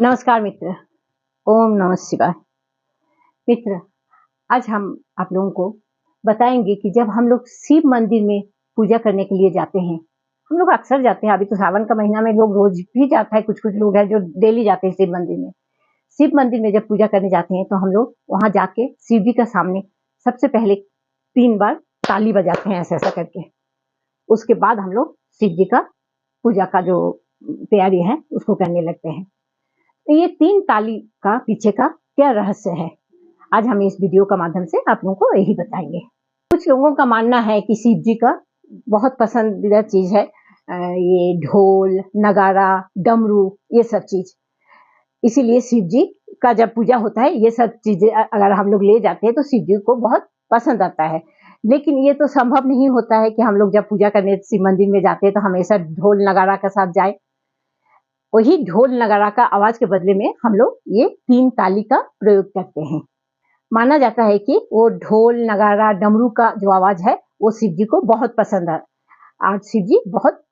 नमस्कार मित्र, ओम नमः शिवाय। मित्र, आज हम आप लोगों को बताएंगे कि जब हम लोग शिव मंदिर में पूजा करने के लिए जाते हैं, हम लोग अक्सर जाते हैं। अभी तो सावन का महीना में लोग रोज भी जाता है, कुछ कुछ लोग हैं जो डेली जाते हैं शिव मंदिर में। शिव मंदिर में जब पूजा करने जाते हैं तो हम लोग वहां जाके शिव जी के सामने सबसे पहले 3 बार ताली बजाते हैं, ऐसा ऐसा करके। उसके बाद हम लोग शिव जी का पूजा का जो तैयारी है उसको करने लगते हैं। तो ये 3 ताली का पीछे का क्या रहस्य है, आज हम इस वीडियो का माध्यम से आप लोगों को यही बताएंगे। कुछ लोगों का मानना है कि शिव जी का बहुत पसंदीदा चीज है ये ढोल, नगारा, डमरू, ये सब चीज। इसीलिए शिव जी का जब पूजा होता है ये सब चीजें अगर हम लोग ले जाते हैं तो शिव जी को बहुत पसंद आता है। लेकिन ये तो संभव नहीं होता है कि हम लोग जब पूजा करने शिव मंदिर में जाते हैं तो हमेशा ढोल नगारा के साथ जाए। वही ढोल नगारा का आवाज के बदले में हम लोग ये 3 ताली का प्रयोग करते हैं। माना जाता है कि वो ढोल नगारा डमरू का जो आवाज है वो शिव जी को बहुत पसंद है और शिव जी बहुत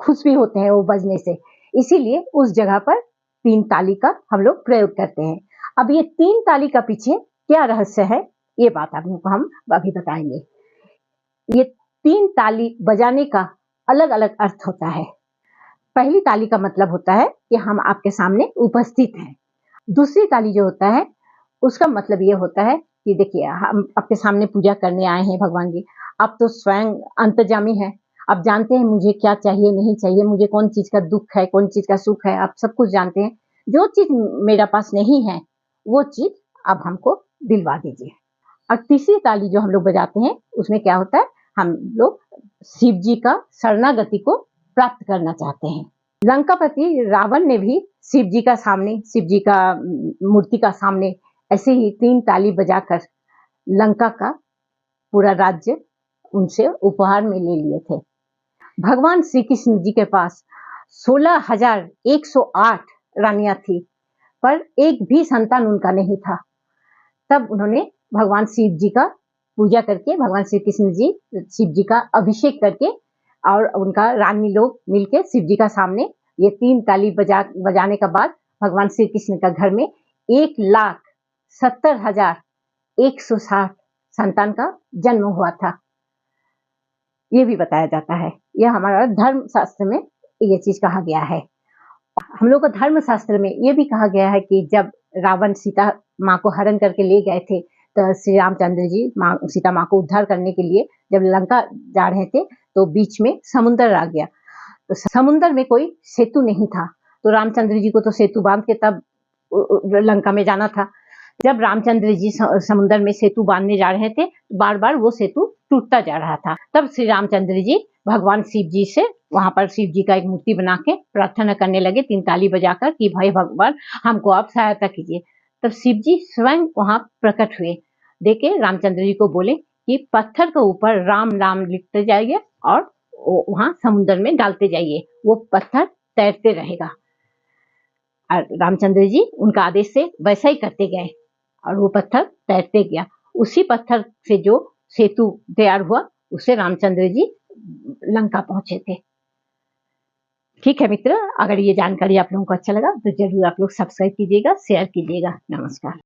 खुश भी होते हैं वो बजने से। इसीलिए उस जगह पर 3 ताली का हम लोग प्रयोग करते हैं। अब ये 3 ताली का पीछे क्या रहस्य है ये बात आप लोगों को हम अभी बताएंगे। ये 3 ताली बजाने का अलग अलग अर्थ होता है। पहली ताली का मतलब होता है कि हम आपके सामने उपस्थित हैं। दूसरी ताली जो होता है उसका मतलब ये होता है कि देखिए हम आपके सामने पूजा करने आए हैं भगवान जी, आप तो स्वयं अंतर्यामी हैं, आप जानते हैं मुझे क्या चाहिए नहीं चाहिए, मुझे कौन चीज का दुख है कौन चीज का सुख है, आप सब कुछ जानते हैं। जो चीज मेरा पास नहीं है वो चीज आप हमको दिलवा दीजिए। और तीसरी ताली जो हम लोग बजाते हैं उसमें क्या होता है, हम लोग शिव जी का शरणागति को प्राप्त करना चाहते हैं। लंकापति रावण ने भी शिव जी का सामने, शिव जी का मूर्ति का सामने ऐसे ही 3 ताली बजाकर लंका का पूरा राज्य उनसे उपहार में ले लिए थे। भगवान श्री कृष्ण जी के पास 16,108 रानियां थी, पर एक भी संतान उनका नहीं था। तब उन्होंने भगवान शिव जी का पूजा करके, भगवान श्री कृष्ण जी शिव जी का अभिषेक करके और उनका रानी लोग मिलके शिव जी का सामने ये 3 ताली बजाने के बाद भगवान श्री कृष्ण का घर में 1,70,160 संतान का जन्म हुआ था। ये भी बताया जाता है, यह हमारा धर्म शास्त्र में ये चीज कहा गया है। हम लोग का धर्म शास्त्र में ये भी कहा गया है कि जब रावण सीता माँ को हरण करके ले गए थे तो श्री रामचंद्र जी सीता माँ को उद्धार करने के लिए जब लंका जा रहे थे तो बीच में समुद्र आ गया। तो समुद्र में कोई सेतु नहीं था, तो रामचंद्र जी को तो सेतु बांध के तब लंका में जाना था। जब रामचंद्र जी समुद्र में सेतु बांधने जा रहे थे बार बार वो सेतु टूटता जा रहा था। तब श्री रामचंद्र जी भगवान शिव जी से वहां पर शिव जी का एक मूर्ति बना के प्रार्थना करने लगे 3 ताली बजाकर कि भाई भगवान हमको आप सहायता कीजिए। तब शिव जी स्वयं वहां प्रकट हुए, देखे रामचंद्र जी को बोले कि पत्थर के ऊपर राम नाम लिखते जाइए और वहां समुद्र में डालते जाइए, वो पत्थर तैरते रहेगा। और रामचंद्र जी उनका आदेश से वैसा ही करते गए और वो पत्थर तैरते गया। उसी पत्थर से जो सेतु तैयार हुआ उससे रामचंद्र जी लंका पहुंचे थे। ठीक है मित्र, अगर ये जानकारी आप लोगों को अच्छा लगा तो जरूर आप लोग सब्सक्राइब कीजिएगा, शेयर कीजिएगा। नमस्कार।